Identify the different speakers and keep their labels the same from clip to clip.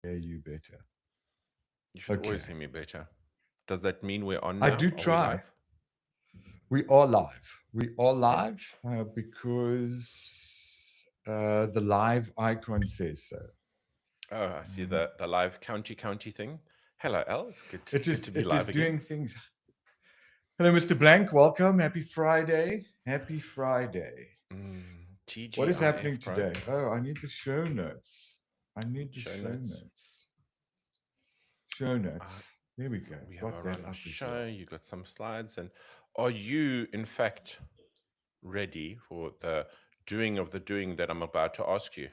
Speaker 1: hear you better.
Speaker 2: You should
Speaker 1: Okay.
Speaker 2: always hear me better. Does that mean we're on
Speaker 1: I
Speaker 2: now?
Speaker 1: do
Speaker 2: Are we
Speaker 1: try.
Speaker 2: live?
Speaker 1: We are live. We are live because the live icon says so.
Speaker 2: Oh, I see
Speaker 1: Um,
Speaker 2: the live county thing. Hello, Al. It's
Speaker 1: it
Speaker 2: good
Speaker 1: is
Speaker 2: to be
Speaker 1: it is
Speaker 2: live again.
Speaker 1: doing things. Hello, Mr. Blank. Welcome. Happy Friday. Happy Friday. What is happening
Speaker 2: TGIF, bro.
Speaker 1: today? Oh, I need the show notes. I need the
Speaker 2: Show
Speaker 1: show
Speaker 2: notes.
Speaker 1: notes. Show
Speaker 2: Uh,
Speaker 1: notes. There we go.
Speaker 2: we have
Speaker 1: Got
Speaker 2: our
Speaker 1: that
Speaker 2: own
Speaker 1: up as
Speaker 2: show.
Speaker 1: well.
Speaker 2: You got some slides, and are you, in fact, ready for the doing of the doing that I'm about to ask you?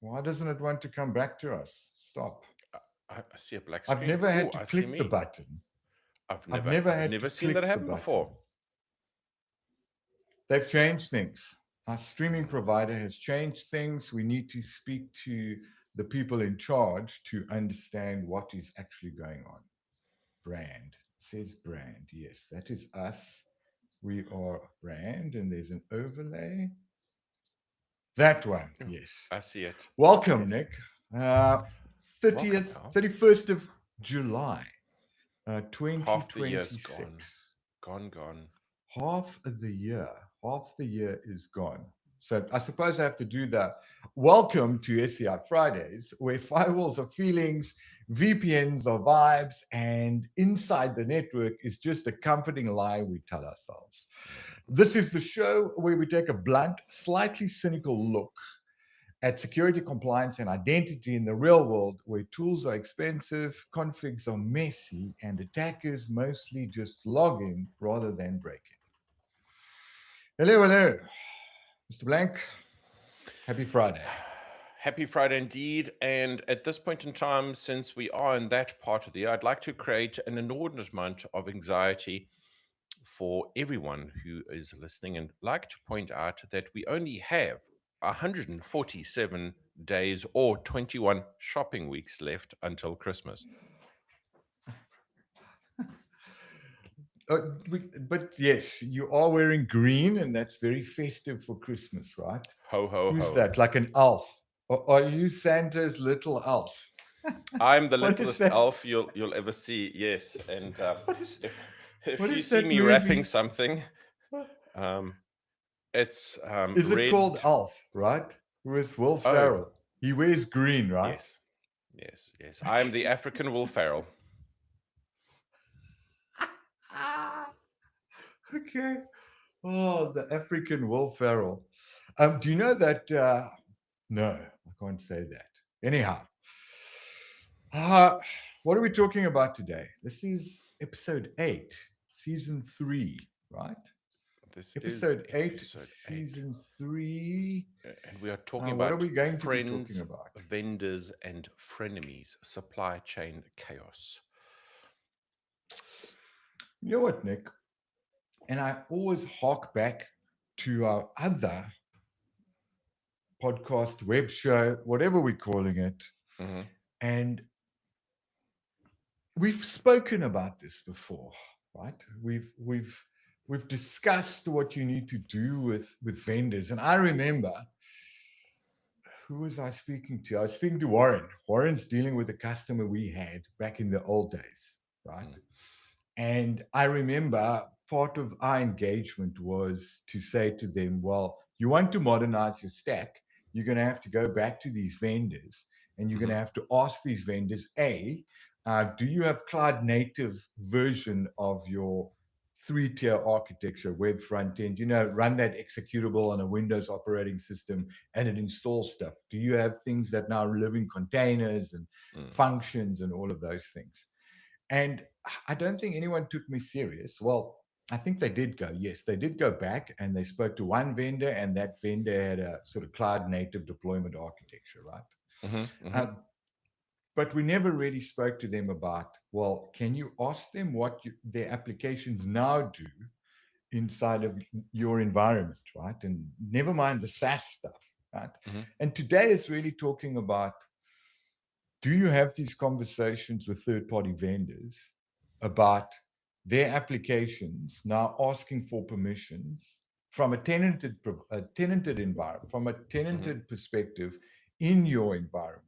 Speaker 1: Why doesn't it want to come back to us? Stop.
Speaker 2: I see a black
Speaker 1: I've
Speaker 2: screen.
Speaker 1: never
Speaker 2: Oh,
Speaker 1: had to
Speaker 2: I see
Speaker 1: click the
Speaker 2: me.
Speaker 1: button. I've never
Speaker 2: I've
Speaker 1: had to
Speaker 2: never seen that
Speaker 1: click the
Speaker 2: happen
Speaker 1: button.
Speaker 2: before.
Speaker 1: They've changed things. Our streaming provider has changed things. We need to speak to the people in charge to understand what is actually going on. Brand. It says brand. Yes, that is us. We are brand, and there's an overlay. That one.
Speaker 2: Oh,
Speaker 1: Yes.
Speaker 2: I see it.
Speaker 1: Welcome,
Speaker 2: Yes.
Speaker 1: Nick. Uh,
Speaker 2: Welcome,
Speaker 1: 30th,
Speaker 2: Al.
Speaker 1: 31st of July,
Speaker 2: Half the year's gone.
Speaker 1: 2026.
Speaker 2: Gone, gone.
Speaker 1: Half the year is gone. So I suppose I have to do that. Welcome to SCI Fridays, where firewalls are feelings, VPNs are vibes, and inside the network is just a comforting lie we tell ourselves. This is the show where we take a blunt, slightly cynical look at security compliance and identity in the real world, where tools are expensive, configs are messy, and attackers mostly just log in rather than break in. Hello, hello, Mr. Blank. Happy Friday.
Speaker 2: Happy Friday indeed. And at this point in time, since we are in that part of the year, I'd like to create an inordinate amount of anxiety for everyone who is listening and like to point out that we only have 147 days or 21 shopping weeks left until Christmas.
Speaker 1: But yes, you are wearing green, and that's very festive for Christmas, right?
Speaker 2: Ho, ho,
Speaker 1: Who's
Speaker 2: ho.
Speaker 1: that? Like an elf? Or are you Santa's little elf?
Speaker 2: I'm the
Speaker 1: What is
Speaker 2: littlest
Speaker 1: that?
Speaker 2: elf you'll ever see. Yes, and
Speaker 1: What is
Speaker 2: if if
Speaker 1: what
Speaker 2: you
Speaker 1: is
Speaker 2: see
Speaker 1: that
Speaker 2: me wrapping
Speaker 1: movie?
Speaker 2: something, um, it's
Speaker 1: Is it
Speaker 2: red.
Speaker 1: called Elf? Right, with Will
Speaker 2: Oh,
Speaker 1: Ferrell. He wears green, right?
Speaker 2: yes, yes, yes. I'm the African Will Ferrell.
Speaker 1: Okay. Oh, the African Will Ferrell. Do you know that? No, I can't say that. Anyhow, uh, what are we talking about today? This is episode 8, season 3, right?
Speaker 2: This is
Speaker 1: Episode 8,
Speaker 2: episode 8,
Speaker 1: season 3.
Speaker 2: and we are talking
Speaker 1: What are
Speaker 2: about
Speaker 1: we going to be talking
Speaker 2: friends,
Speaker 1: about?
Speaker 2: vendors, and frenemies, supply chain chaos.
Speaker 1: You know what, Nick? And I always hark back to our other podcast, web show, whatever we're calling it.
Speaker 2: Hmm.
Speaker 1: And we've spoken about this before, right? We've discussed what you need to do with vendors. And I remember, who was I speaking to? I was speaking to Warren. Warren's dealing with a customer we had back in the old days, right? And I remember part of our engagement was to say to them, well, you want to modernize your stack, you're going to have to go back to these vendors, and you're going
Speaker 2: Hmm.
Speaker 1: to have to ask these vendors, do you have cloud native version of your three-tier architecture, web front end, run that executable on a Windows operating system and it installs stuff? Do you have things that now live in containers and functions and all of those things? And I don't think anyone took me serious. Well, I think they did go. Yes, they did go back and they spoke to one vendor, and that vendor had a sort of cloud native deployment architecture, right? But we never really spoke to them about, well, can you ask them what their applications now do inside of your environment, right? And never mind the SaaS stuff, right? And today is really talking about, do you have these conversations with third-party vendors about their applications now asking for permissions from a tenanted environment, from a tenanted perspective in your environment?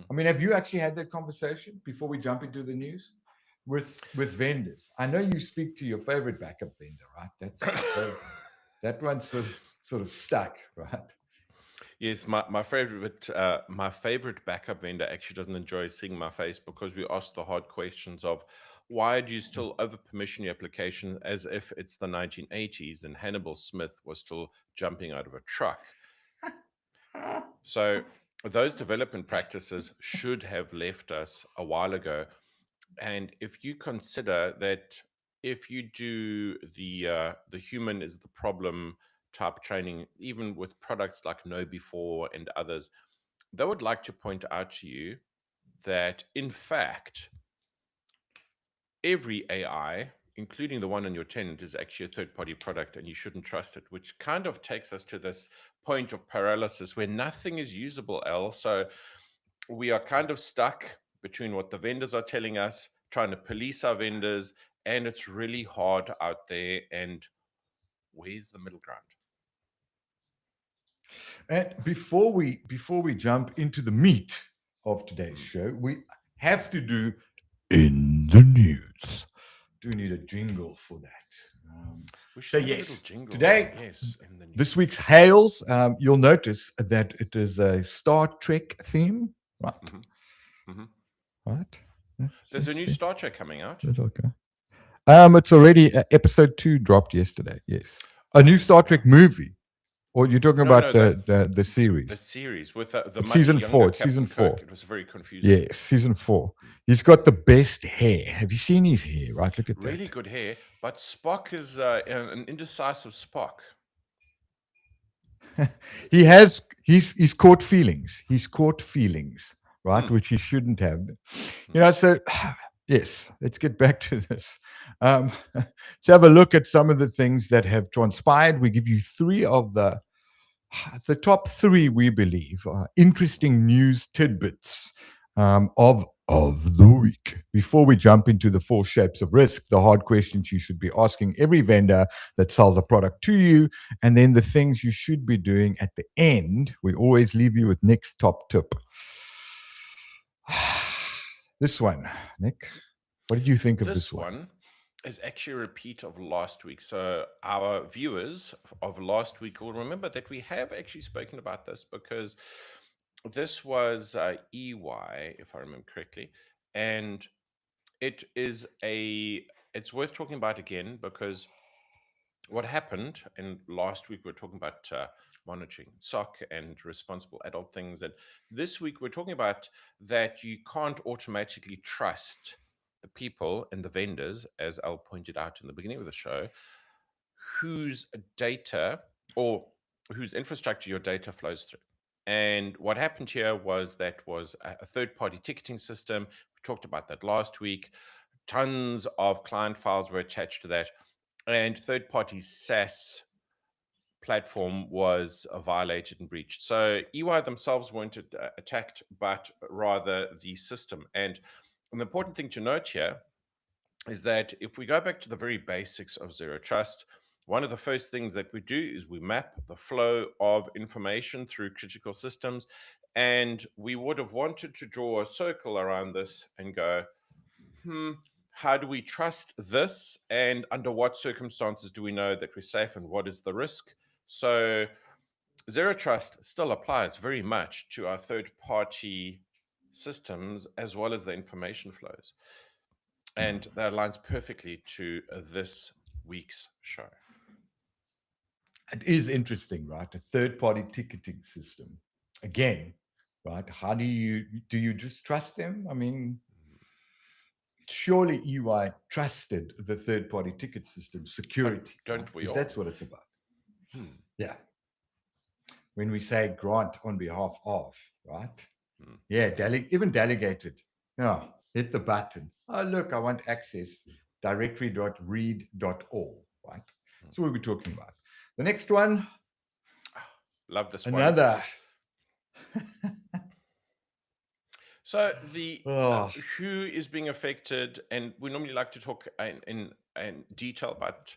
Speaker 1: I mean, have you actually had that conversation before we jump into the news with vendors? I know you speak to your favorite backup vendor, right? That one's sort of stuck, right?
Speaker 2: Yes, my favorite backup vendor actually doesn't enjoy seeing my face, because we ask the hard questions of, why do you still over permission your application as if it's the 1980s and Hannibal Smith was still jumping out of a truck? So those development practices should have left us a while ago. And if you consider that, if you do the human is the problem type training, even with products like KnowBe4 and others, they would like to point out to you that, in fact, every AI, including the one on your tenant, is actually a third-party product, and you shouldn't trust it, which kind of takes us to this point of paralysis where nothing is usable, Al. So we are kind of stuck between what the vendors are telling us, trying to police our vendors, and it's really hard out there. And where's the middle ground?
Speaker 1: And before we jump into the meat of today's show, we have to do in the news. Do we need a jingle for that?
Speaker 2: We should
Speaker 1: So
Speaker 2: have a little
Speaker 1: yes,
Speaker 2: jingle.
Speaker 1: today,
Speaker 2: Yes, in the news.
Speaker 1: this week's hails, you'll notice that it is a Star Trek theme, right? Right.
Speaker 2: There's a new Star Trek coming out.
Speaker 1: Okay. It's already episode 2 dropped yesterday. Yes, a new Star Trek movie. Or you're talking about the series?
Speaker 2: The series with the much
Speaker 1: season
Speaker 2: younger
Speaker 1: 4.
Speaker 2: Captain
Speaker 1: Season
Speaker 2: Kirk.
Speaker 1: 4.
Speaker 2: It was very confusing.
Speaker 1: Yes, season 4. He's got the best hair. Have you seen his hair? Right, look at that.
Speaker 2: Really good hair. But Spock is an indecisive Spock.
Speaker 1: He's caught feelings. He's caught feelings, right, which he shouldn't have. So yes, let's get back to this. Let's have a look at some of the things that have transpired. We give you 3 of the top 3, we believe, interesting news tidbits of the week. Before we jump into the 4 shapes of risk, the hard questions you should be asking every vendor that sells a product to you, and then the things you should be doing at the end, we always leave you with Nick's top tip. This one, Nick, what did you think of this one?
Speaker 2: This one is actually a repeat of last week. So our viewers of last week will remember that we have actually spoken about this, because this was EY, if I remember correctly, and it's worth talking about again, because what happened, and last week we were talking about monitoring SOC and responsible adult things, and this week we're talking about that you can't automatically trust the people and the vendors, as Al pointed out in the beginning of the show, whose data or whose infrastructure your data flows through. And what happened here was a third-party ticketing system. We talked about that last week. Tons of client files were attached to that, and third-party SaaS platform was violated and breached. So EY themselves weren't attacked, but rather the system. And an important thing to note here is that if we go back to the very basics of Zero Trust, one of the first things that we do is we map the flow of information through critical systems. And we would have wanted to draw a circle around this and go, how do we trust this? And under what circumstances do we know that we're safe, and what is the risk? So Zero Trust still applies very much to our third-party systems as well as the information flows. And that aligns perfectly to this week's show.
Speaker 1: It is interesting, right? A third-party ticketing system. Again, right? How do you just trust them? I mean, surely EY trusted the third-party ticket system security,
Speaker 2: Don't
Speaker 1: right?
Speaker 2: we
Speaker 1: Because
Speaker 2: all?
Speaker 1: that's what it's about.
Speaker 2: Hmm.
Speaker 1: Yeah. When we say grant on behalf of, right?
Speaker 2: Hmm.
Speaker 1: Yeah, even delegated. Yeah, hit the button. Oh, look, I want access. Directory.read.all, right? That's what we're talking about. The next one,
Speaker 2: Love this one.
Speaker 1: another.
Speaker 2: So the
Speaker 1: Oh,
Speaker 2: who is being affected, and we normally like to talk in detail about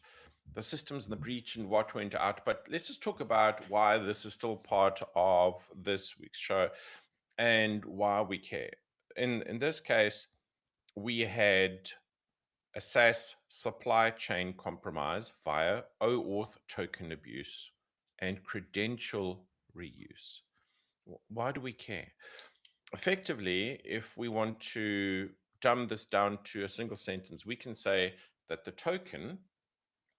Speaker 2: the systems and the breach and what went out, but let's just talk about why this is still part of this week's show and why we care. In this case, we had a SaaS supply chain compromise via OAuth token abuse and credential reuse. Why do we care? Effectively, if we want to dumb this down to a single sentence, we can say that the token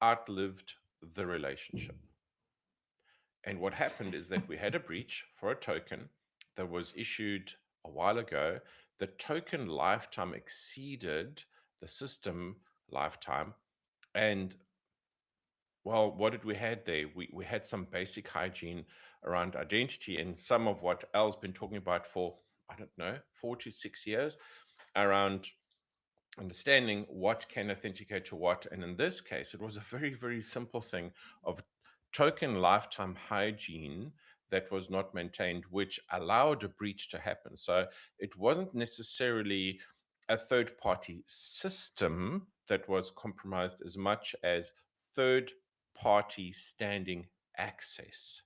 Speaker 2: outlived the relationship. And what happened is that we had a breach for a token that was issued a while ago. The token lifetime exceeded the system lifetime. And well, what did we had there? We had some basic hygiene around identity and some of what Al's been talking about for, I don't know, 4 to 6 years around understanding what can authenticate to what. And in this case, it was a very, very simple thing of token lifetime hygiene that was not maintained, which allowed a breach to happen. So it wasn't necessarily a third party system that was compromised as much as third party standing access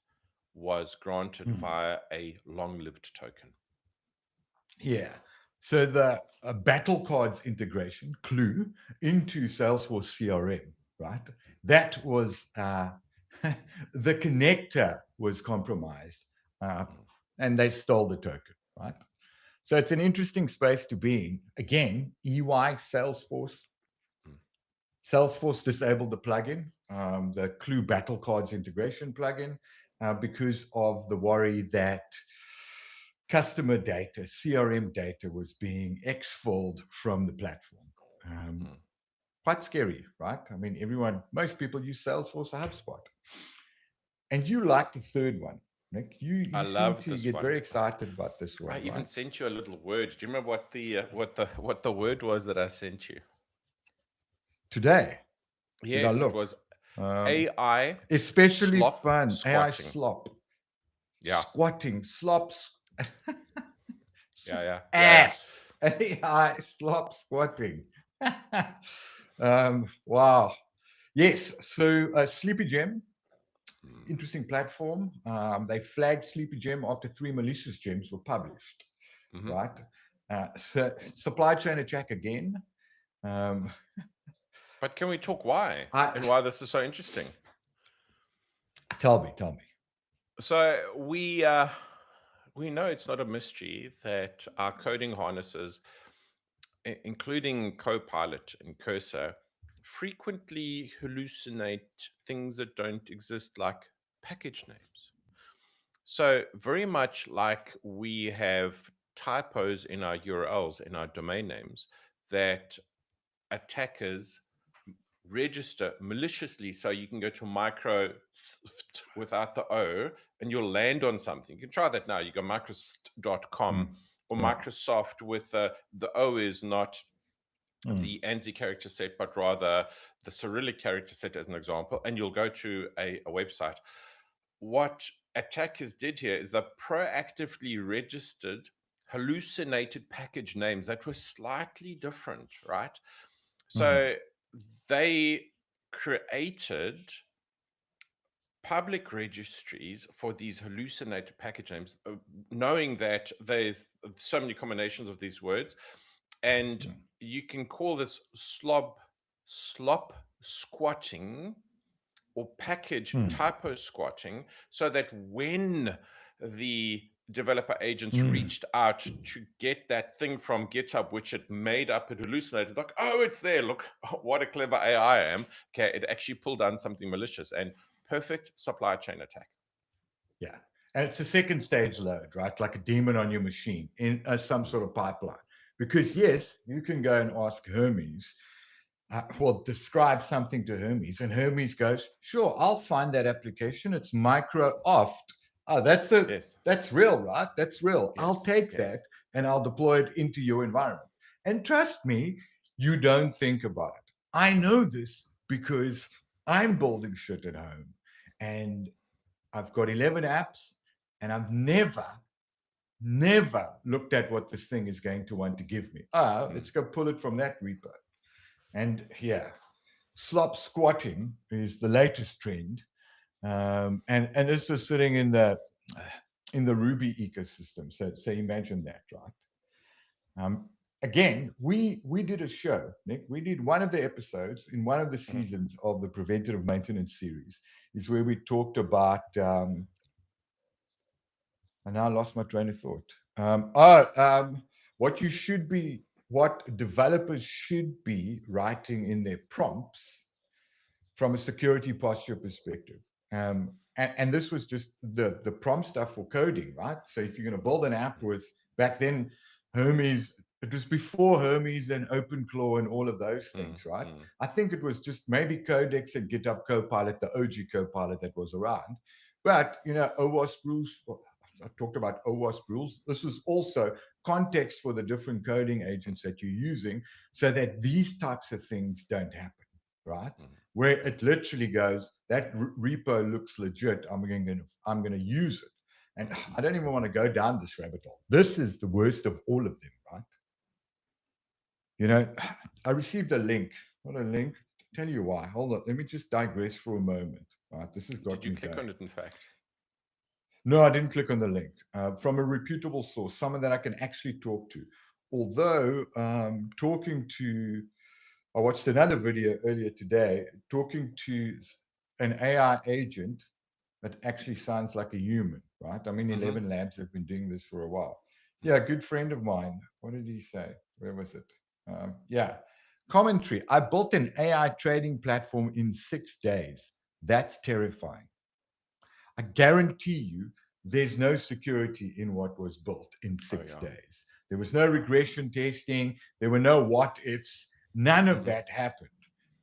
Speaker 2: was granted via a long lived token.
Speaker 1: yeah. So the battle cards integration, Clue, into Salesforce CRM, right? That was the connector was compromised, and they stole the token, right? So it's an interesting space to be in. Again, EY, Salesforce. Salesforce disabled the plugin, the Clue Battle Cards integration plugin, because of the worry that customer data, CRM data, was being exfilled from the platform. Quite scary, right? I mean, most people use Salesforce or HubSpot. And you like the third one, Nick.
Speaker 2: I
Speaker 1: You seem
Speaker 2: love
Speaker 1: to
Speaker 2: this
Speaker 1: get
Speaker 2: one.
Speaker 1: very excited about this
Speaker 2: I
Speaker 1: one,
Speaker 2: even
Speaker 1: right?
Speaker 2: sent you a little word. Do you remember what the word was that I sent you?
Speaker 1: Today, did I
Speaker 2: Yes, it
Speaker 1: look?
Speaker 2: was AI
Speaker 1: Especially
Speaker 2: slop
Speaker 1: fun. AI
Speaker 2: squatting.
Speaker 1: slop.
Speaker 2: Yeah,
Speaker 1: Squatting. Slops.
Speaker 2: yeah.
Speaker 1: Ass. AI slop squatting. Wow. Yes. So Sleepy Gem, interesting platform. They flagged Sleepy Gem after 3 malicious gems were published,
Speaker 2: Mm-hmm.
Speaker 1: right? So supply chain attack again.
Speaker 2: But can we talk why and why this is so interesting?
Speaker 1: Tell me.
Speaker 2: So we know it's not a mystery that our coding harnesses, including Copilot and Cursor, frequently hallucinate things that don't exist, like package names. So very much like we have typos in our URLs, in our domain names, that attackers register maliciously. So you can go to micro without the O and you'll land on something. You can try that now. You go microsoft.com or
Speaker 1: Yeah.
Speaker 2: Microsoft with the O is not the ANSI character set, but rather the Cyrillic character set as an example, and you'll go to a website. What attackers did here is they proactively registered hallucinated package names that were slightly different, right? So they created public registries for these hallucinated package names, knowing that there's so many combinations of these words, and you can call this slop squatting or package typo squatting, so that when the developer agents reached out to get that thing from GitHub, which it made up, it hallucinated, like, oh, it's there. Look, what a clever AI I am. Okay, it actually pulled down something malicious, and perfect supply chain attack.
Speaker 1: Yeah. And it's a second stage load, right? Like a daemon on your machine in some sort of pipeline. Because yes, you can go and ask Hermes, well, describe something to Hermes, and Hermes goes, sure, I'll find that application. It's micro oft. Oh,
Speaker 2: Yes.
Speaker 1: that's real, right? That's real.
Speaker 2: Yes.
Speaker 1: I'll take that and I'll deploy it into your environment. And trust me, you don't think about it. I know this because I'm building shit at home, and I've got 11 apps, and I've never looked at what this thing is going to want to give me. Let's go pull it from that repo. And yeah, slop squatting is the latest trend. And this was sitting in the Ruby ecosystem. So imagine that, right? Again, we did a show, Nick. We did one of the episodes in one of the seasons of the preventative maintenance series, is where we talked about and now I lost my train of thought. What developers should be writing in their prompts from a security posture perspective. And this was just the prompt stuff for coding, right? So if you're going to build an app with, back then, Hermes, it was before Hermes and OpenClaw and all of those things, right? I think it was just maybe Codex and GitHub Copilot, the OG Copilot that was around. But, OWASP rules, I talked about OWASP rules. This was also context for the different coding agents that you're using so that these types of things don't happen, right? Where it literally goes, that repo looks legit, I'm going to use it. And I don't even want to go down this rabbit hole. This is the worst of all of them, right? I received a link. What a link. Tell you why. Hold on. Let me just digress for a moment. Right. This has got
Speaker 2: Did you
Speaker 1: me
Speaker 2: click
Speaker 1: going.
Speaker 2: on it, in fact?
Speaker 1: No, I didn't click on the link. From a reputable source, someone that I can actually talk to. Although I watched another video earlier today talking to an AI agent that actually sounds like a human, right? I mean, 11 Labs have been doing this for a while. Yeah, a good friend of mine. What did he say? Where was it? Commentary. I built an AI trading platform in 6 days. That's terrifying. I guarantee you there's no security in what was built in 6 days. There was no regression testing. There were no what ifs. None of that happened.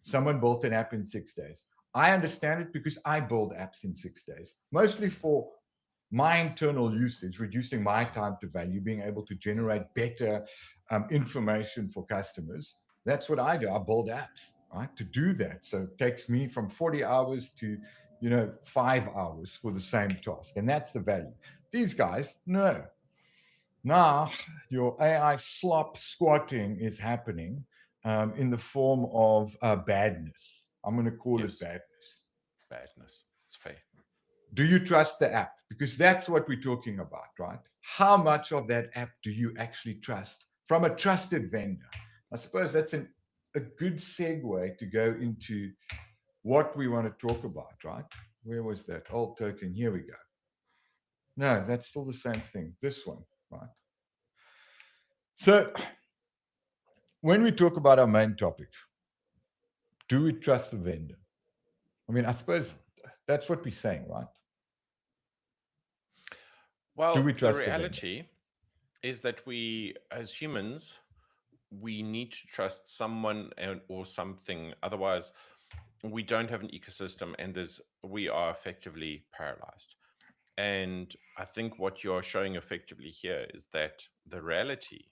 Speaker 1: Someone built an app in 6 days. I understand it because I build apps in 6 days, mostly for my internal usage, reducing my time to value, being able to generate better information for customers. That's what I do. I build apps, right, to do that. So it takes me from 40 hours to 5 hours for the same task. And that's the value. These guys, no. Now, your AI slop squatting is happening in the form of badness. I'm going to call it badness.
Speaker 2: Badness. It's fair.
Speaker 1: Do you trust the app? Because that's what we're talking about, right? How much of that app do you actually trust from a trusted vendor? I suppose that's a good segue to go into what we want to talk about, right? Where was that? Old token. Here we go. No, that's still the same thing. This one, right? So when we talk about our main topic, do we trust the vendor? I mean, I suppose that's what we're saying, right?
Speaker 2: Well,
Speaker 1: we
Speaker 2: the
Speaker 1: trust
Speaker 2: reality is that we, as humans, we need to trust someone or something. Otherwise, we don't have an ecosystem, and we are effectively paralyzed. And I think what you're showing effectively here is that the reality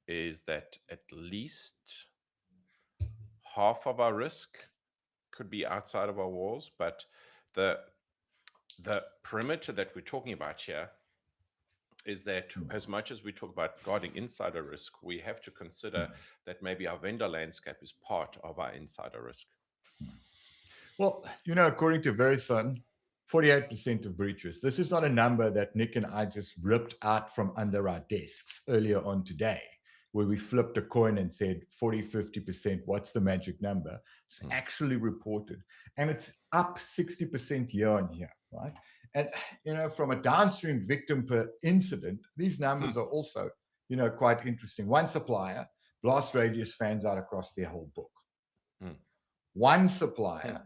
Speaker 2: is that at least half of our risk could be outside of our walls, but the perimeter that we're talking about here is that as much as we talk about guarding insider risk, we have to consider that maybe our vendor landscape is part of our insider risk.
Speaker 1: Well, according to Verisign, 48% of breaches. This is not a number that Nick and I just ripped out from under our desks earlier on today, where we flipped a coin and said 40, 50%, what's the magic number? It's actually reported. And it's up 60% year on year, right? And, from a downstream victim per incident, these numbers are also, quite interesting. One supplier, blast radius fans out across their whole book. One supplier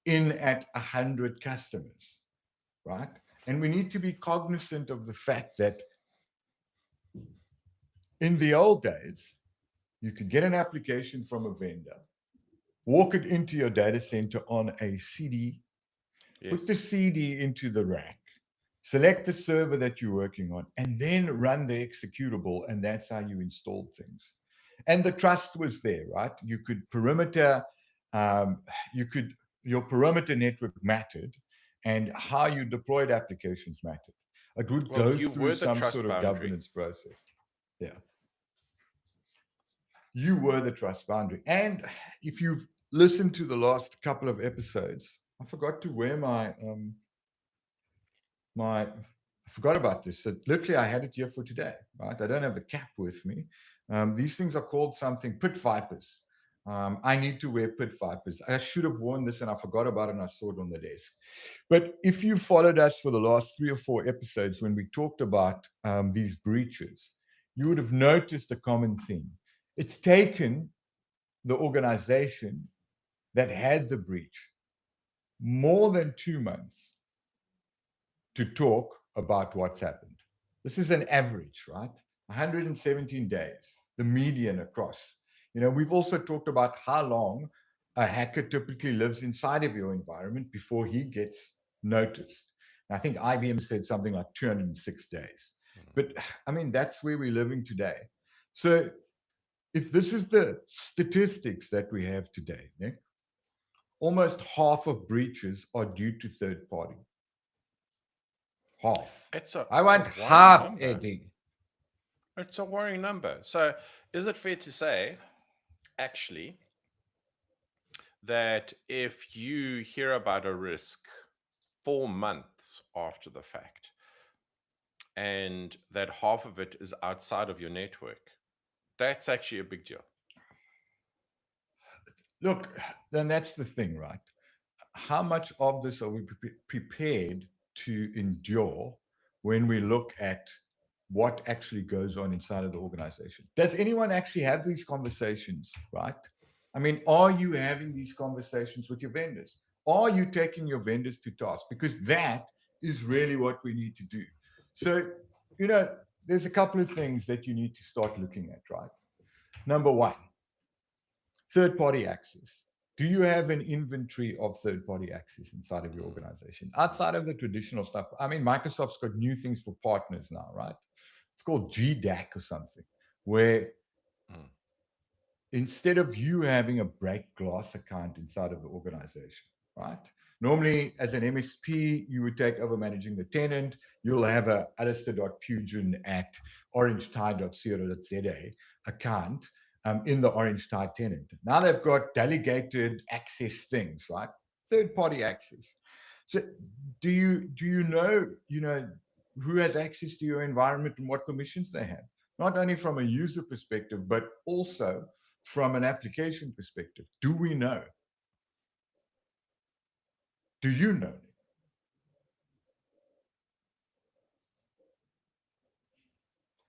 Speaker 1: in at 100 customers, right? And we need to be cognizant of the fact that in the old days, you could get an application from a vendor, walk it into your data center on a CD, put the CD into the rack, select the server that you're working on, and then run the executable, and that's how you installed things. And the trust was there, right? You could perimeter, your perimeter network mattered, and how you deployed applications mattered. It would
Speaker 2: Well,
Speaker 1: go
Speaker 2: you
Speaker 1: through
Speaker 2: were the
Speaker 1: some
Speaker 2: trust
Speaker 1: sort of
Speaker 2: boundary.
Speaker 1: governance process. Yeah. You were the trust boundary. And if you've listened to the last couple of episodes, I forgot to wear I forgot about this. So literally, I had it here for today, right? I don't have the cap with me. These things are called something pit vipers. I need to wear pit vipers. I should have worn this and I forgot about it and I saw it on the desk. But if you followed us for the last 3 or 4 episodes when we talked about these breaches, you would have noticed a common theme. It's taken the organization that had the breach more than 2 months to talk about what's happened. This is an average, right? 117 days, the median across. We've also talked about how long a hacker typically lives inside of your environment before he gets noticed. And I think IBM said something like 206 days. But I mean, that's where we're living today. So if this is the statistics that we have today, Nick, almost half of breaches are due to third party. Half. I want half,
Speaker 2: number.
Speaker 1: Eddie.
Speaker 2: It's a worrying number. So is it fair to say, actually, that if you hear about a risk 4 months after the fact, and that half of it is outside of your network, that's actually a big deal?
Speaker 1: Look, then that's the thing, right? How much of this are we prepared to endure when we look at what actually goes on inside of the organization? Does anyone actually have these conversations, right? I mean, are you having these conversations with your vendors? Are you taking your vendors to task? Because that is really what we need to do. So, there's a couple of things that you need to start looking at, right? Number one, third-party access. Do you have an inventory of third-party access inside of your organization? Outside of the traditional stuff, I mean, Microsoft's got new things for partners now, right? It's called GDAC or something, where instead of you having a break glass account inside of the organization, right? Normally, as an MSP, you would take over managing the tenant. You'll have a alistair.pugin at orangetie.co.za account in the Orange Tie tenant. Now they've got delegated access things, right? Third-party access. So do you know who has access to your environment and what permissions they have? Not only from a user perspective, but also from an application perspective. Do we know? Do you know?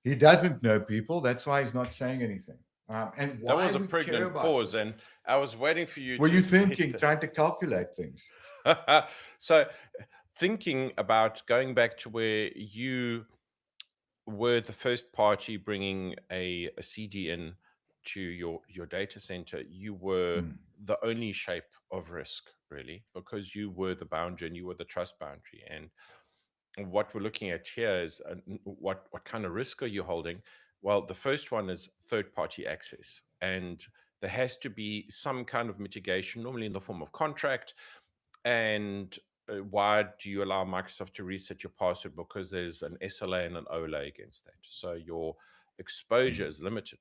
Speaker 1: He doesn't know people. That's why he's not saying anything. And why
Speaker 2: That was a
Speaker 1: we care
Speaker 2: pregnant
Speaker 1: about
Speaker 2: pause,
Speaker 1: this.
Speaker 2: and I was waiting for you
Speaker 1: Were
Speaker 2: to
Speaker 1: you
Speaker 2: hit
Speaker 1: thinking, trying to calculate things?
Speaker 2: So, thinking about going back to where you were the first party bringing a CD in to your data center, you were the only shape of risk, really, because you were the boundary and you were the trust boundary. And what we're looking at here is what kind of risk are you holding? Well, the first one is third party access, and there has to be some kind of mitigation, normally in the form of contract. And why do you allow Microsoft to reset your password? Because there's an SLA and an OLA against that, so your exposure is limited.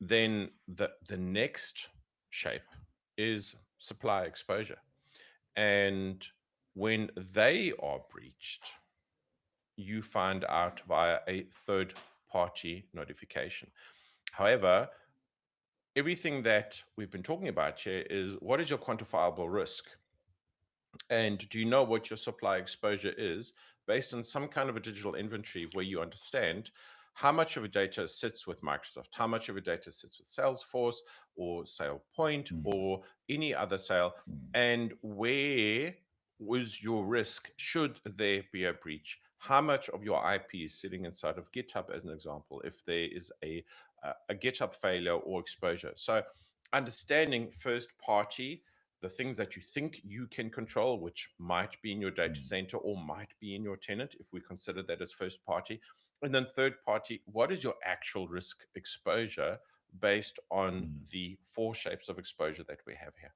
Speaker 2: Then the next shape is supply exposure, and when they are breached, you find out via a third party notification. However, everything that we've been talking about here is, what is your quantifiable risk? And do you know what your supply exposure is based on some kind of a digital inventory where you understand how much of your data sits with Microsoft, how much of your data sits with Salesforce or SailPoint
Speaker 1: Mm,
Speaker 2: or any other sale,
Speaker 1: mm,
Speaker 2: and where was your risk should there be a breach? How much of your IP is sitting inside of GitHub, as an example, if there is a GitHub failure or exposure? So, understanding first party, the things that you think you can control, which might be in your data
Speaker 1: mm,
Speaker 2: center or might be in your tenant, if we consider that as first party. And then third party, what is your actual risk exposure based on
Speaker 1: mm.
Speaker 2: the four shapes of exposure that we have here?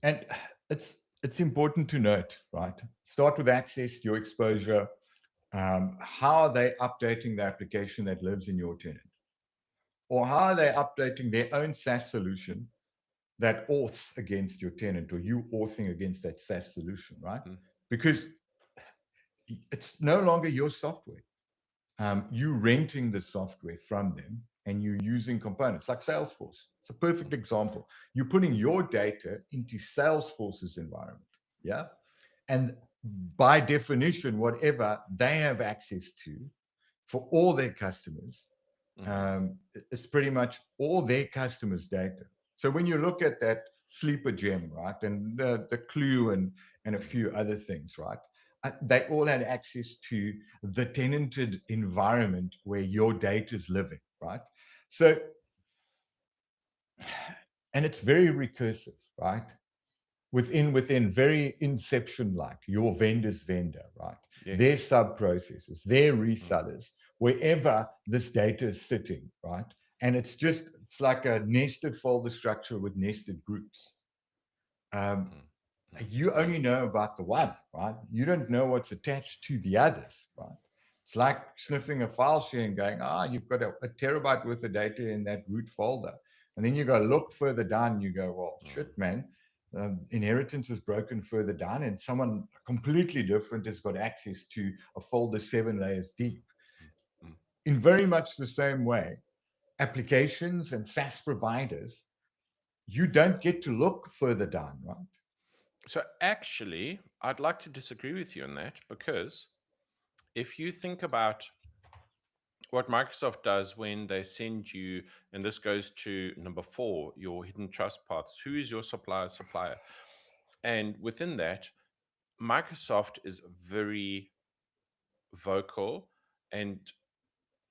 Speaker 1: And it's important to note, right? Start with access, your exposure. How are they updating the application that lives in your tenant? Or how are they updating their own SaaS solution that auths against your tenant, or you authing against that SaaS solution, right?
Speaker 2: Mm,
Speaker 1: Because it's no longer your software. You renting the software from them and you using components like Salesforce. It's a perfect
Speaker 2: mm,
Speaker 1: example. You're putting your data into Salesforce's environment. Yeah. And by definition, whatever they have access to for all their customers,
Speaker 2: mhm,
Speaker 1: it's pretty much all their customers' data. So when you look at that sleeper gem, right, and the clue and a
Speaker 2: mm,
Speaker 1: few other things, right, they all had access to the tenanted environment where your data is living, right? So, and it's very recursive, right? Within very inception like your vendor's vendor, right? Their
Speaker 2: yes.
Speaker 1: sub processors, their
Speaker 2: Mm,
Speaker 1: resellers, wherever this data is sitting, right? And it's like a nested folder structure with nested groups. um,
Speaker 2: mm, mm,
Speaker 1: you only know about the one, right? You don't know what's attached to the others, right? It's like sniffing a file share and going, you've got a terabyte worth of data in that root folder. And then you go look further down, and you go, well,
Speaker 2: mm,
Speaker 1: shit, man, inheritance is broken further down, and someone completely different has got access to a folder 7 layers deep.
Speaker 2: mm, mm.
Speaker 1: In very much the same way, applications and SaaS providers, you don't get to look further down, right?
Speaker 2: So, actually, I'd like to disagree with you on that, because if you think about what Microsoft does when they send you, and this goes to number four, your hidden trust paths. Who is your supplier? And within that, Microsoft is very vocal and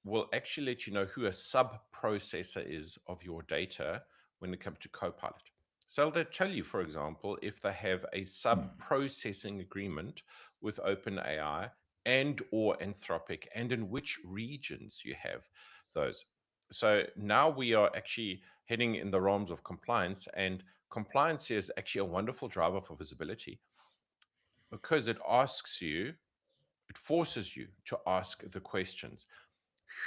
Speaker 2: will actually let you know who a sub processor is of your data when it comes to Copilot. So they'll tell you, for example, if they have a sub
Speaker 1: Hmm.
Speaker 2: processing agreement with OpenAI and or Anthropic, and in which regions you have those. So now we are actually heading in the realms of compliance, and compliance is actually a wonderful driver for visibility, because it asks you, it forces you to ask the questions: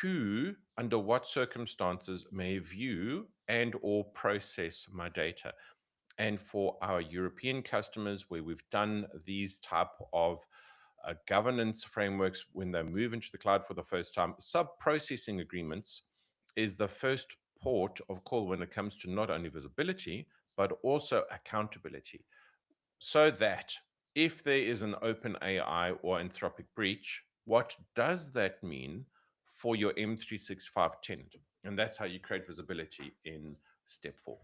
Speaker 2: who, under what circumstances, may view and or process my data? And for our European customers, where we've done these type of governance frameworks when they move into the cloud for the first time, sub-processing agreements is the first port of call when it comes to not only visibility, but also accountability. So that if there is an open AI or Anthropic breach, what does that mean for your M365 tenant? And that's how you create visibility in step four.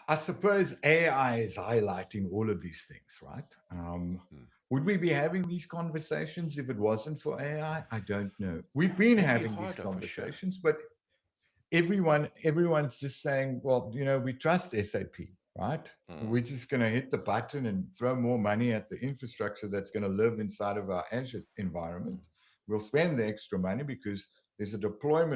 Speaker 1: I suppose AI is highlighting all of these things, right?
Speaker 2: Mm.
Speaker 1: Would we be having these conversations if it wasn't for AI? I don't know. We've been
Speaker 2: It'd be
Speaker 1: having these
Speaker 2: harder for sure.
Speaker 1: conversations, but everyone's just saying, well, we trust SAP, right?
Speaker 2: Mm,
Speaker 1: We're just going to hit the button and throw more money at the infrastructure that's going to live inside of our Azure environment. We'll spend the extra money because there's a deploy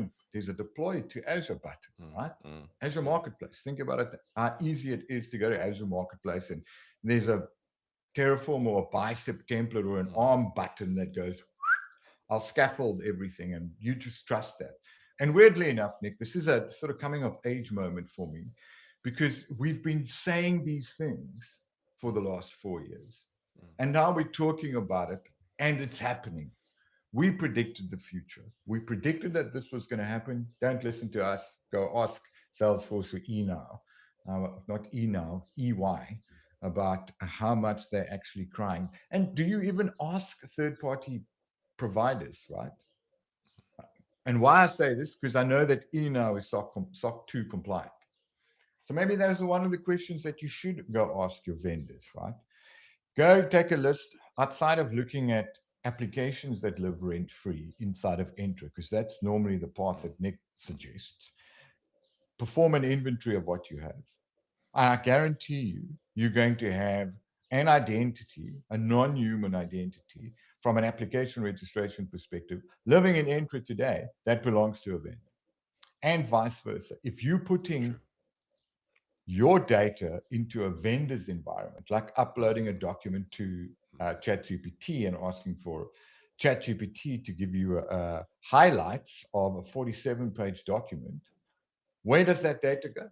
Speaker 1: to Azure button,
Speaker 2: mm,
Speaker 1: right?
Speaker 2: mm,
Speaker 1: Azure
Speaker 2: mm,
Speaker 1: Marketplace. Think about it, how easy it is to go to Azure Marketplace, and there's a Terraform or a bicep template or an
Speaker 2: mm,
Speaker 1: ARM button that goes, I'll scaffold everything, and you just trust that. And weirdly enough, Nick, this is a sort of coming of age moment for me, because we've been saying these things for the last 4 years,
Speaker 2: mm,
Speaker 1: and now we're talking about it, and it's happening. We predicted the future. We predicted that this was going to happen. Don't listen to us. Go ask Salesforce or E now. not E now, EY, about how much they're actually crying. And do you even ask third-party providers, right? And why I say this, because I know that E now is SOC 2 compliant. So maybe those are one of the questions that you should go ask your vendors, right? Go take a list outside of looking at applications that live rent-free inside of Entra, because that's normally the path that Nick suggests. Perform an inventory of what you have. I guarantee you, you're going to have an identity, a non-human identity, from an application registration perspective, living in Entra today that belongs to a vendor, and vice versa. If you're putting your data into a vendor's environment, like uploading a document to ChatGPT and asking for ChatGPT to give you highlights of a 47-page document, where does that data go?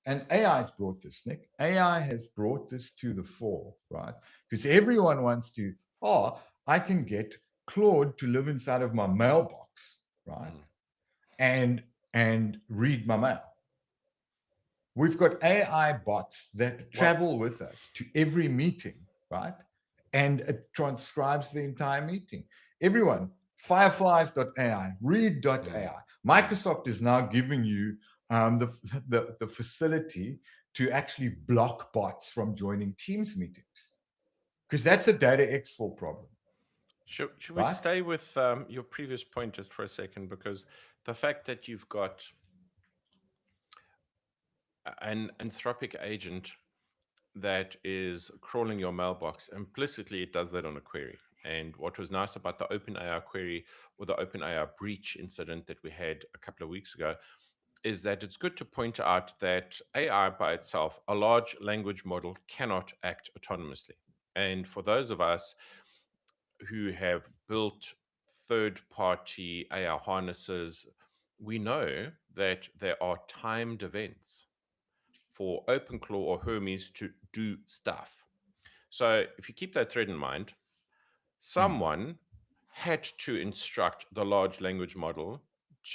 Speaker 1: And AI has brought this, Nick. AI has brought this to the fore, right? Because everyone wants to, I can get Claude to live inside of my mailbox, right? And read my mail. We've got AI bots that travel with us to every meeting, right? And it transcribes the entire meeting. Everyone, fireflies.ai, read.ai. Microsoft is now giving you the facility to actually block bots from joining Teams meetings, because that's a data export problem.
Speaker 2: Should we stay with your previous point just for a second? Because the fact that you've got an Anthropic agent that is crawling your mailbox, implicitly it does that on a query. And what was nice about the OpenAI query, or the OpenAI breach incident that we had a couple of weeks ago, is that it's good to point out that AI by itself, a large language model, cannot act autonomously. And for those of us who have built third-party AI harnesses, we know that there are timed events for OpenClaw or Hermes to do stuff. So if you keep that thread in mind, someone had to instruct the large language model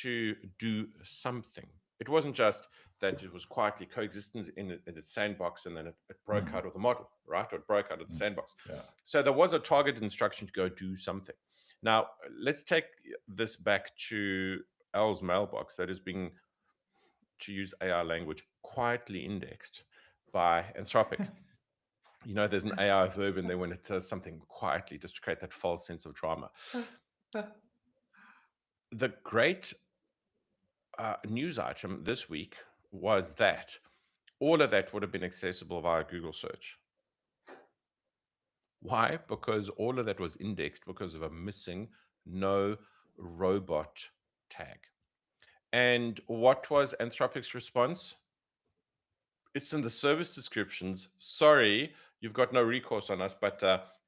Speaker 2: to do something. It wasn't just that it was quietly coexistent in its sandbox and then it broke out of the model, right? Or it broke out of the sandbox.
Speaker 1: Yeah.
Speaker 2: So there was a targeted instruction to go do something. Now, let's take this back to Al's mailbox that is being, to use AI language, quietly indexed by Anthropic. You know, there's an AI verb in there when it does something quietly, just to create that false sense of drama. The great news item this week was that all of that would have been accessible via Google search. Why? Because all of that was indexed because of a missing no robot tag. And what was Anthropic's response? It's in the service descriptions. Sorry, you've got no recourse on us, but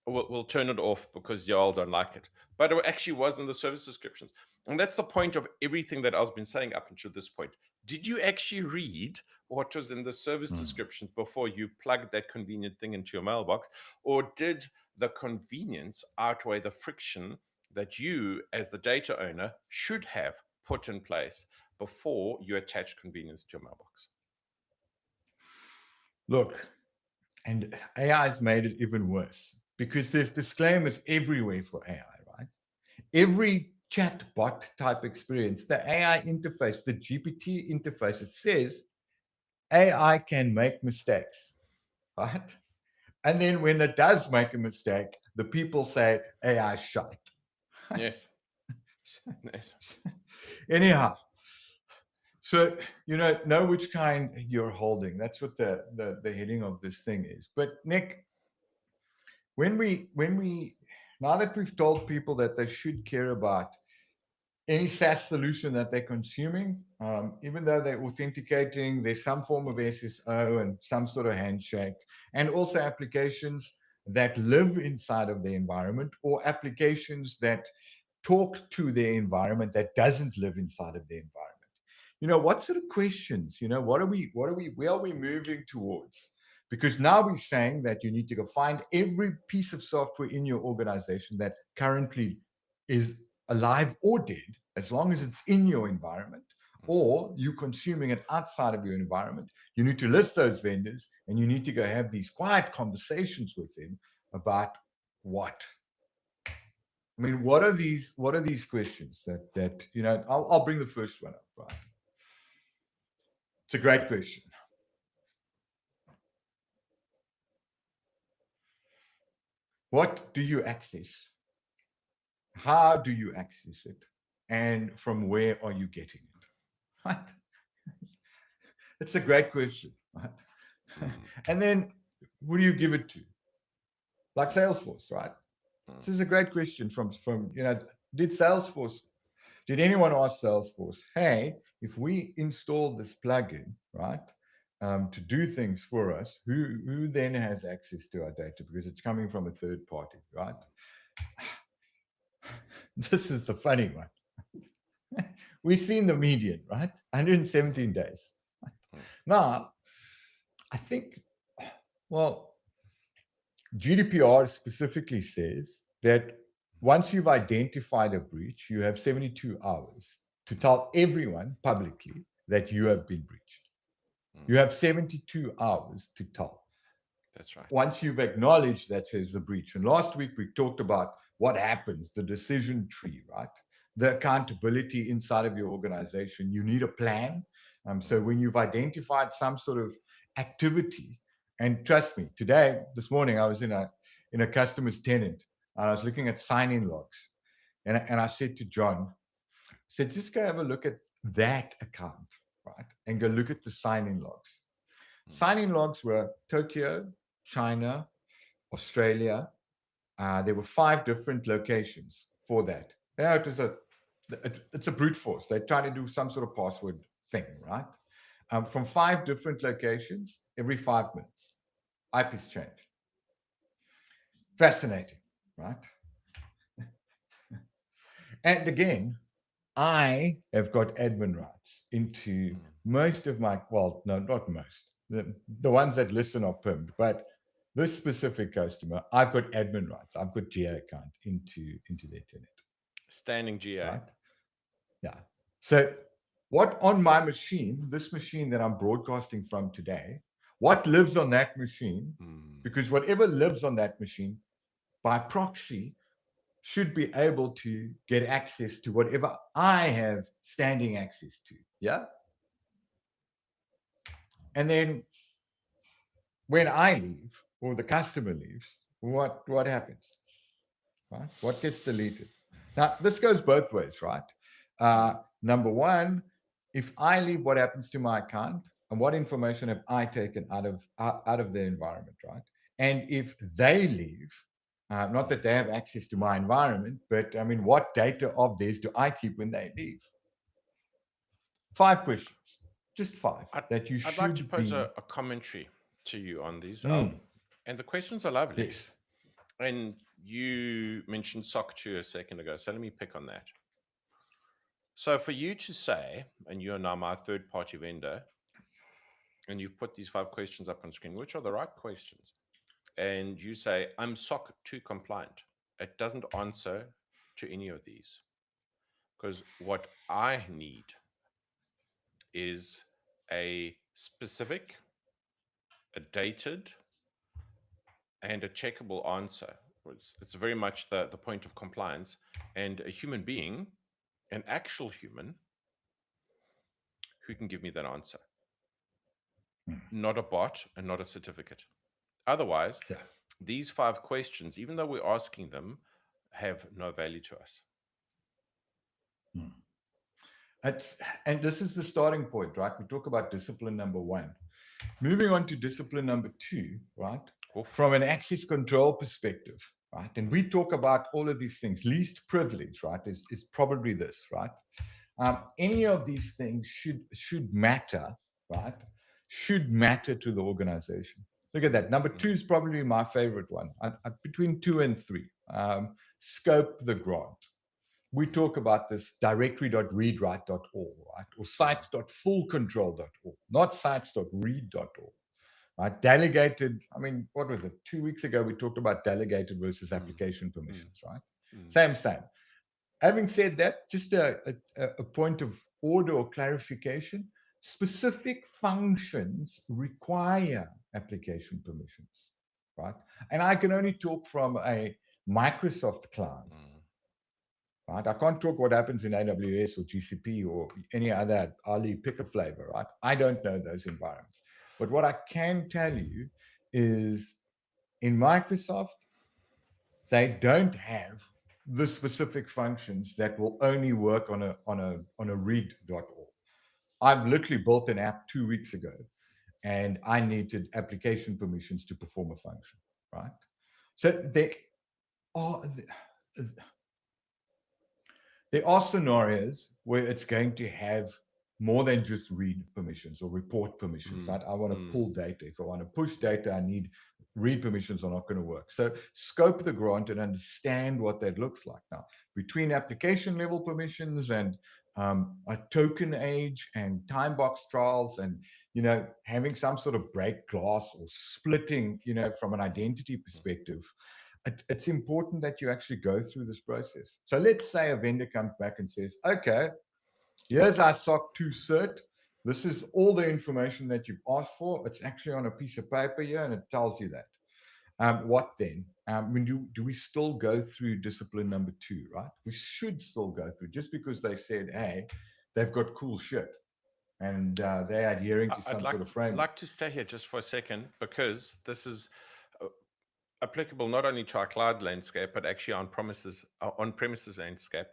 Speaker 2: we'll turn it off because y'all don't like it. But it actually was in the service descriptions. And that's the point of everything that I've been saying up until this point. Did you actually read what was in the service descriptions before you plugged that convenient thing into your mailbox? Or did the convenience outweigh the friction that you, as the data owner, should have put in place before you attach convenience to your mailbox?
Speaker 1: Look, and AI has made it even worse because there's disclaimers everywhere for AI, right? Every chatbot type experience, the AI interface, the GPT interface, it says AI can make mistakes, right? And then when it does make a mistake, the people say AI is shite.
Speaker 2: Yes. Yes.
Speaker 1: Anyhow, so know which kind you're holding. That's what the heading of this thing is. But Nick, when we now that we've told people that they should care about any SaaS solution that they're consuming, even though they're authenticating, there's some form of SSO and some sort of handshake, and also applications that live inside of the environment or applications that talk to their environment that doesn't live inside of the environment. What sort of questions, where are we moving towards? Because now we're saying that you need to go find every piece of software in your organization that currently is alive or dead, as long as it's in your environment, or you're consuming it outside of your environment. You need to list those vendors, and you need to go have these quiet conversations with them about what. I mean, what are these questions that I'll bring the first one up, right? It's a great question. What do you access? How do you access it? And from where are you getting it? Right? It's a great question, right? And then who do you give it to? Like Salesforce, right? This is a great question from did anyone ask Salesforce, hey, if we install this plugin, right, to do things for us, who then has access to our data because it's coming from a third party, right? This is the funny one. We've seen the median, right? 117 days. Now, I think, well, GDPR specifically says that once you've identified a breach, you have 72 hours to tell everyone publicly that you have been breached. You have 72 hours to tell.
Speaker 2: That's right.
Speaker 1: Once you've acknowledged that there's a breach. And last week we talked about what happens, the decision tree, right? The accountability inside of your organization. You need a plan. So when you've identified some sort of activity, and trust me, this morning, I was in a customer's tenant. I was looking at sign-in logs. And I said to John, I said, just go have a look at that account, right? And go look at the sign-in logs. Sign-in logs were Tokyo, China, Australia. There were 5 different locations for that. Yeah, it's a brute force. They're trying to do some sort of password thing, right? From 5 different locations every 5 minutes. IP's changed. Fascinating, right? And again, I have got admin rights into most of my, well, no, not most. The ones that listen are permed, but this specific customer, I've got admin rights. I've got GA account into their tenant.
Speaker 2: Standing GA.
Speaker 1: Right? Yeah. So what on my machine, this machine that I'm broadcasting from today, what lives on that machine? Because whatever lives on that machine by proxy should be able to get access to whatever I have standing access to. Yeah. And then when I leave or the customer leaves, what happens? Right? What gets deleted? Now, this goes both ways, right? Number one, if I leave, what happens to my account? And what information have I taken out of the environment, right? And if they leave, not that they have access to my environment, but I mean, what data of theirs do I keep when they leave? 5 questions, just 5 that you should.
Speaker 2: I'd like to pose a commentary to you on these. And the questions are lovely.
Speaker 1: Yes.
Speaker 2: And you mentioned SOC 2 a second ago, so let me pick on that. So for you to say, and you're now my third-party vendor, and you've put these 5 questions up on screen, which are the right questions, and you say, I'm SOC 2 compliant. It doesn't answer to any of these. Because what I need is a specific, a dated, and a checkable answer. It's very much the point of compliance, and a human being, an actual human, who can give me that answer. Not a bot and not a certificate. Otherwise, these 5 questions, even though we're asking them, have no value to us.
Speaker 1: And this is the starting point, right? We talk about discipline number 1. Moving on to discipline number 2, right? From an access control perspective, right? And we talk about all of these things. Least privilege, right, is probably this, right? Any of these things should matter, right? Should matter to the organization. Look at that. Number 2 is probably my favorite one. Between 2 and 3. Scope the grant. We talk about this directory.readwrite.org, right? Or sites.fullcontrol.org, not sites.read.org. Right? Delegated, I mean, what was it? 2 weeks ago, we talked about delegated versus application permissions, right? Same. Having said that, just a point of order or clarification, specific functions require application permissions, right? And I can only talk from a Microsoft cloud, right? I can't talk what happens in AWS or GCP or any other Ali pick a flavor, right? I don't know those environments. But what I can tell you is in Microsoft, they don't have the specific functions that will only work on a read.org. I've literally built an app 2 weeks ago, and I needed application permissions to perform a function, right? So are there are scenarios where it's going to have more than just read permissions or report permissions, right? I want to pull data. If I want to push data, I need read permissions are not going to work. So scope the grant and understand what that looks like. Now, between application level permissions and a token age and time box trials and, having some sort of break glass or splitting, from an identity perspective, it's important that you actually go through this process. So let's say a vendor comes back and says, okay, here's our SOC 2 cert. This is all the information that you've asked for. It's actually on a piece of paper here, and it tells you that. What then? Do we still go through discipline number 2, right? We should still go through, just because they said, hey, they've got cool shit and they're adhering to some sort of framework.
Speaker 2: I'd like to stay here just for a second, because this is applicable not only to our cloud landscape, but actually on-premises landscape.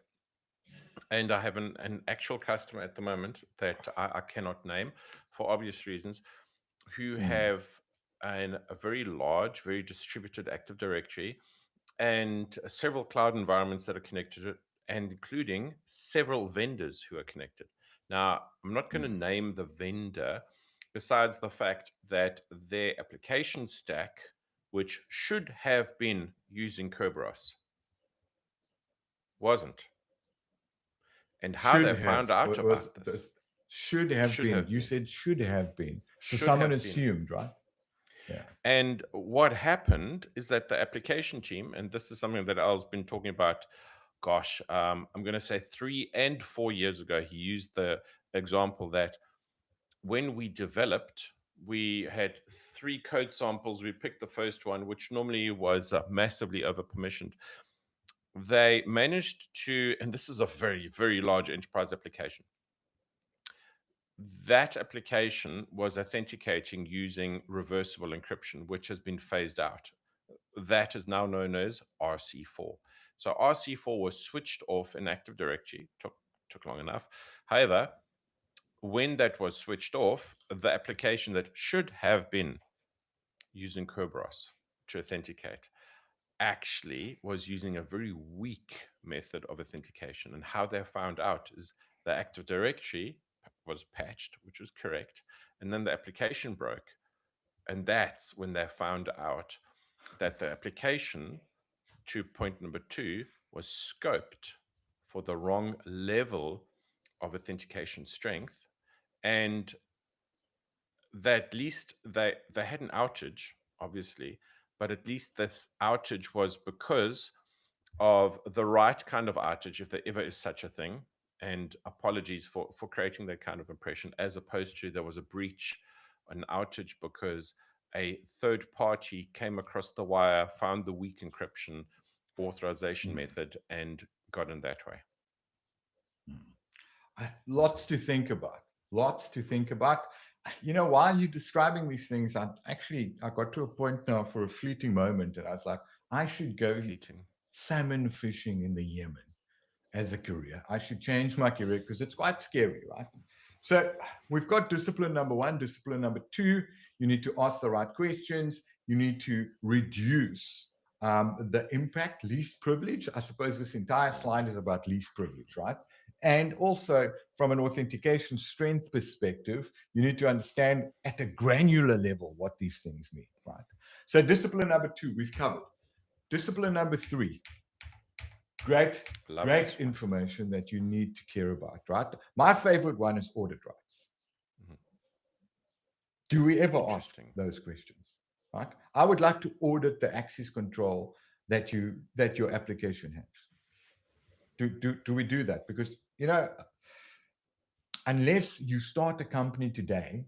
Speaker 2: And I have an actual customer at the moment that I cannot name for obvious reasons, who have a very large, very distributed Active Directory and several cloud environments that are connected to it, and including several vendors who are connected. Now, I'm not going to name the vendor, besides the fact that their application stack, which should have been using Kerberos, wasn't. And how they found out about this.
Speaker 1: Should have been. You said should have been. So someone assumed, right?
Speaker 2: Yeah. And what happened is that the application team, and this is something that Al's been talking about, I'm going to say 3 and 4 years ago, he used the example that when we developed, we had 3 code samples. We picked the first one, which normally was massively over permissioned. They managed to, and this is a very, very large enterprise application. That application was authenticating using reversible encryption, which has been phased out. That is now known as RC4. So RC4 was switched off in Active Directory. Took long enough. However, when that was switched off, the application that should have been using Kerberos to authenticate actually was using a very weak method of authentication. And how they found out is the Active Directory was patched, which was correct, and then the application broke. And that's when they found out that the application, to point number 2, was scoped for the wrong level of authentication strength, and that at least they had an outage, obviously, but at least this outage was because of the right kind of outage, if there ever is such a thing. And apologies for creating that kind of impression, as opposed to there was a breach, an outage because a third party came across the wire, found the weak encryption authorization method, and got in that way.
Speaker 1: Lots to think about. While you're describing these things, I got to a point now for a fleeting moment, and I was like, I should go salmon fishing in the Yemen as a career. I should change my career because it's quite scary, right? So we've got discipline number 1, discipline number 2. You need to ask the right questions. You need to reduce the impact, least privilege. I suppose this entire slide is about least privilege, right? And also from an authentication strength perspective, you need to understand at a granular level what these things mean, right? So discipline number 2, we've covered. Discipline number 3, great information that you need to care about, right? My favorite one is audit rights. Do we ever ask those questions, right? I would like to audit the access control that your application has. Do we do that? Because, unless you start a company today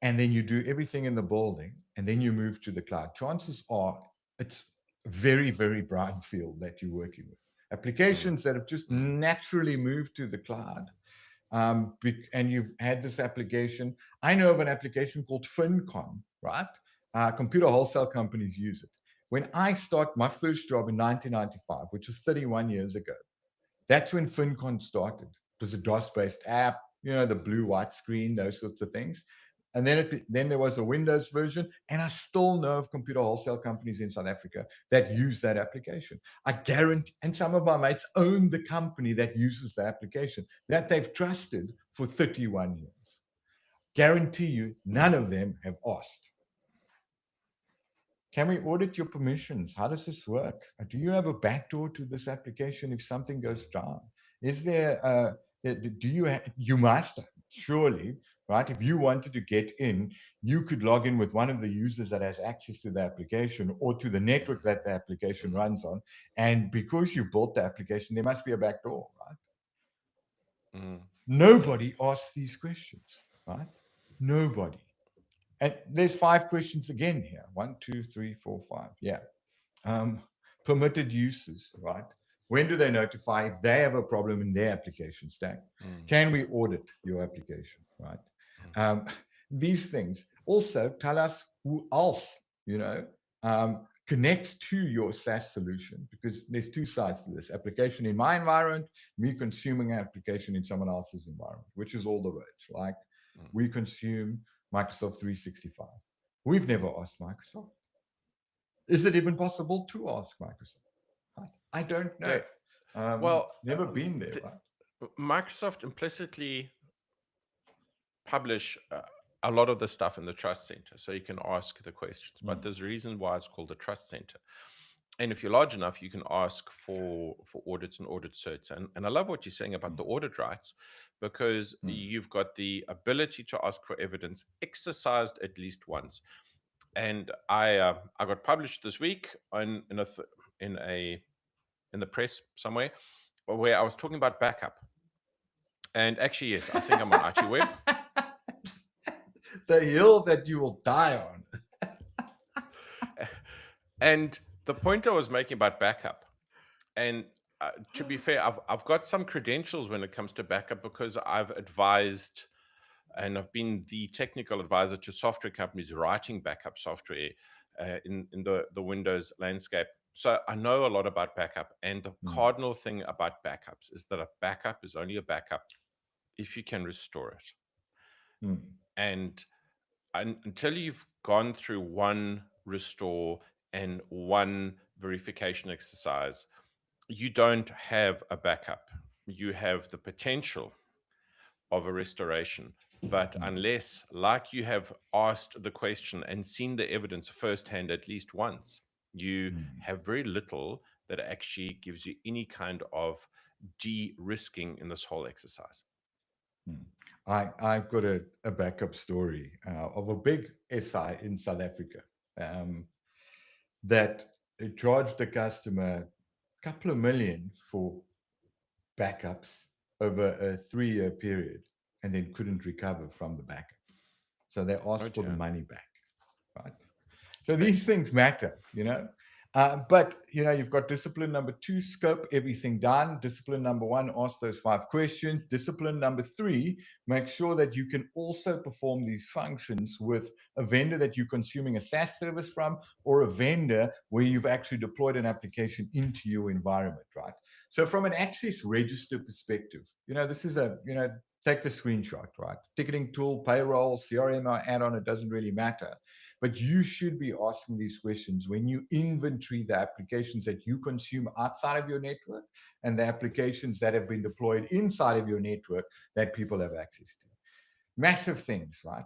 Speaker 1: and then you do everything in the building and then you move to the cloud, chances are it's very, very brownfield that you're working with. Applications that have just naturally moved to the cloud, and you've had this application. I know of an application called FinCon, right? Computer wholesale companies use it. When I start my first job in 1995, which is 31 years ago, that's when FinCon started. It was a DOS-based app, the blue white screen, those sorts of things. And then there was a Windows version, and I still know of computer wholesale companies in South Africa that use that application. I guarantee, and some of my mates own the company that uses the application that they've trusted for 31 years. Guarantee you, none of them have asked, can we audit your permissions? How does this work? Do you have a backdoor to this application if something goes down? Is there, you must, surely, right? If you wanted to get in, you could log in with one of the users that has access to the application or to the network that the application runs on. And because you built the application, there must be a backdoor, right? Nobody asks these questions, right? Nobody. And there's 5 questions again here. 1, 2, 3, 4, 5. Yeah. Permitted uses, right? When do they notify if they have a problem in their application stack? Can we audit your application, right? These things also tell us who else, connects to your SaaS solution, because there's 2 sides to this: application in my environment, me consuming an application in someone else's environment, which is all the roads. Like we consume Microsoft 365. We've never asked Microsoft. Is it even possible to ask Microsoft? Right? I don't know. Never been there. Right?
Speaker 2: Microsoft implicitly publish a lot of the stuff in the Trust Center, so you can ask the questions. But there's a reason why it's called the Trust Center. And if you're large enough, you can ask for audits and audit certs. And I love what you're saying about the audit rights, because you've got the ability to ask for evidence exercised at least once. And I got published this week in the press somewhere, where I was talking about backup. And actually, yes, I think I'm on IT Web.
Speaker 1: The hill that you will die on.
Speaker 2: And the point I was making about backup, and to be fair, I've got some credentials when it comes to backup, because I've advised and I've been the technical advisor to software companies writing backup software in the Windows landscape. So I know a lot about backup. And the cardinal thing about backups is that a backup is only a backup if you can restore it. And until you've gone through one restore and one verification exercise, you don't have a backup. You have the potential of a restoration. But unless, like, you have asked the question and seen the evidence firsthand at least once, you have very little that actually gives you any kind of de-risking in this whole exercise.
Speaker 1: I've got a backup story of a big SI in South Africa that charged the customer a couple of million for backups over a 3-year period, and then couldn't recover from the backup. So they asked for the money back, right? So these things matter, but you've got discipline number 2, scope everything done. Discipline number 1, ask those 5 questions. Discipline number 3, make sure that you can also perform these functions with a vendor that you're consuming a SaaS service from, or a vendor where you've actually deployed an application into your environment, right? So from an access register perspective, this is take the screenshot, right? Ticketing tool, payroll, CRM add-on, it doesn't really matter. But you should be asking these questions when you inventory the applications that you consume outside of your network and the applications that have been deployed inside of your network that people have access to. Massive things, right?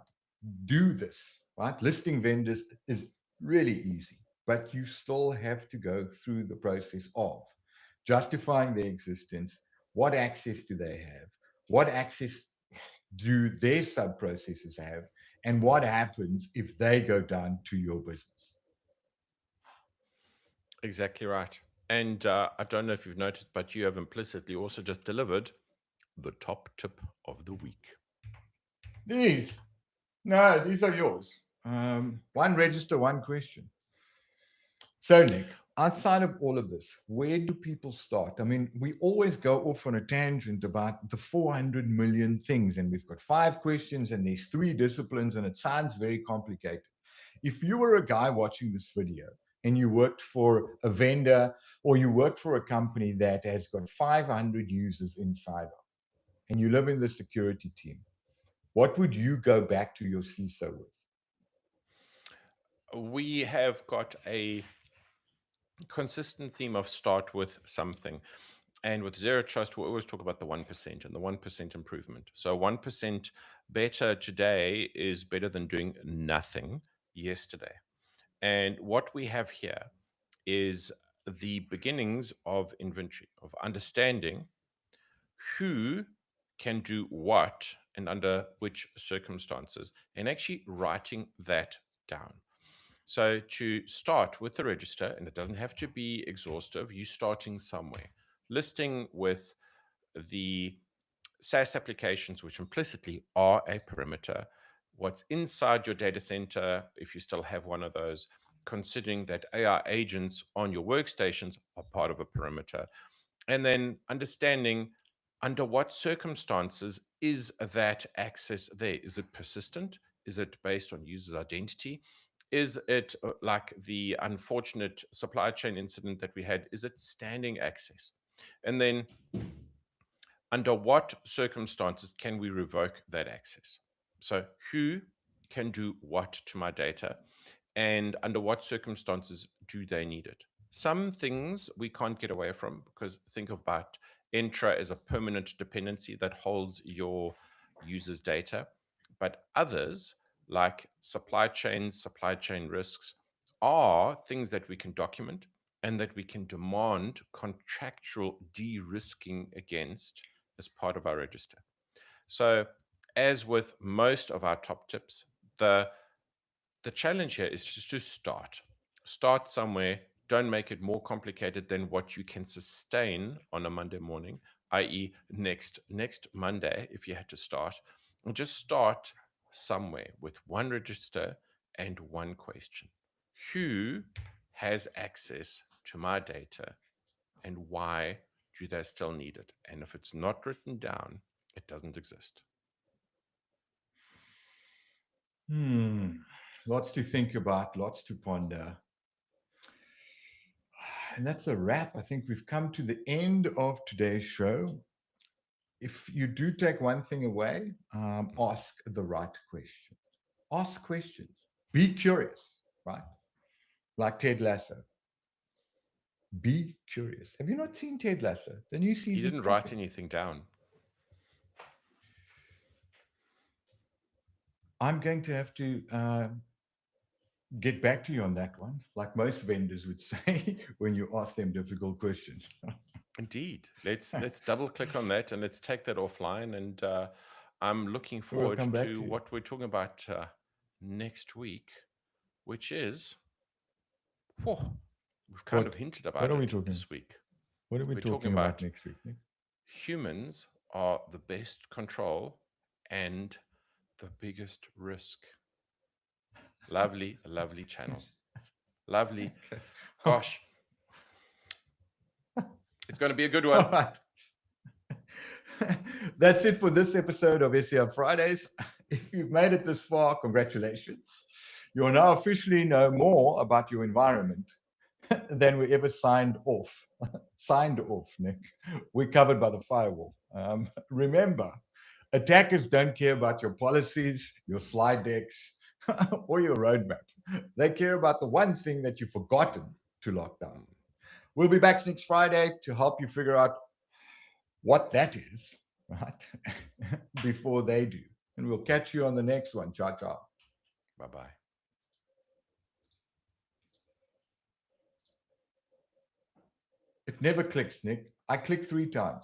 Speaker 1: Do this, right? Listing vendors is really easy, but you still have to go through the process of justifying their existence. What access do they have? What access do their sub-processes have? And what happens if they go down to your business?
Speaker 2: Exactly right. And I don't know if you've noticed, but you have implicitly also just delivered the top tip of the week.
Speaker 1: These are yours. One register, one question. So, Nick, outside of all of this, where do people start? I mean, we always go off on a tangent about the 400 million things, and we've got 5 questions, and there's 3 disciplines, and it sounds very complicated. If you were a guy watching this video and you worked for a vendor or you worked for a company that has got 500 users inside of, and you live in the security team, what would you go back to your CISO with?
Speaker 2: We have got a consistent theme of start with something. And with Zero Trust, we always talk about the 1% and the 1% improvement. So 1% better today is better than doing nothing yesterday. And what we have here is the beginnings of inventory, of understanding who can do what and under which circumstances, and actually writing that down. So to start with the register, and it doesn't have to be exhaustive, you're starting somewhere. Listing with the SaaS applications, which implicitly are a perimeter, what's inside your data center, if you still have one of those, considering that AI agents on your workstations are part of a perimeter, and then understanding under what circumstances is that access there? Is it persistent? Is it based on user's identity? Is it like the unfortunate supply chain incident that we had? Is it standing access? And then under what circumstances can we revoke that access? So who can do what to my data, and under what circumstances do they need it? Some things we can't get away from, because think about Entra as a permanent dependency that holds your user's data. But others, like supply chain risks, are things that we can document and that we can demand contractual de-risking against as part of our register. So as with most of our top tips, the challenge here is just to start somewhere. Don't make it more complicated than what you can sustain on a Monday morning, i.e. next Monday, if you had to start. And just start somewhere with one register and one question. Who has access to my data, and why do they still need it? And if it's not written down, it doesn't exist.
Speaker 1: Lots to think about, lots to ponder. And that's a wrap. I think we've come to the end of today's show. If you do take one thing away, ask the right question. Ask questions. Be curious, right? Like Ted Lasso. Be curious. Have you not seen Ted Lasso? The new season.
Speaker 2: He didn't write anything down.
Speaker 1: I'm going to have to get back to you on that one, like most vendors would say when you ask them difficult questions.
Speaker 2: Indeed. Let's double click on that and let's take that offline. And I'm looking
Speaker 1: We'll
Speaker 2: forward
Speaker 1: come back
Speaker 2: to
Speaker 1: to you.
Speaker 2: what we're talking about next week, which is, we've kind of hinted about
Speaker 1: What are we
Speaker 2: it
Speaker 1: talking?
Speaker 2: this week.
Speaker 1: What are we
Speaker 2: We're
Speaker 1: talking about next week, Nick?
Speaker 2: Humans are the best control and the biggest risk. Lovely, lovely channel. Lovely.
Speaker 1: Okay.
Speaker 2: Gosh. It's going to be a good one.
Speaker 1: All right. That's it for this episode of SCI Fridays. If you've made it this far, congratulations. You will now officially know more about your environment than we ever signed off. Signed off, Nick. We're covered by the firewall. Remember, attackers don't care about your policies, your slide decks, or your roadmap. They care about the one thing that you've forgotten to lock down. We'll be back next Friday to help you figure out what that is, right? Before they do. And we'll catch you on the next one. Ciao, ciao.
Speaker 2: Bye-bye.
Speaker 1: It never clicks, Nick. I click 3 times.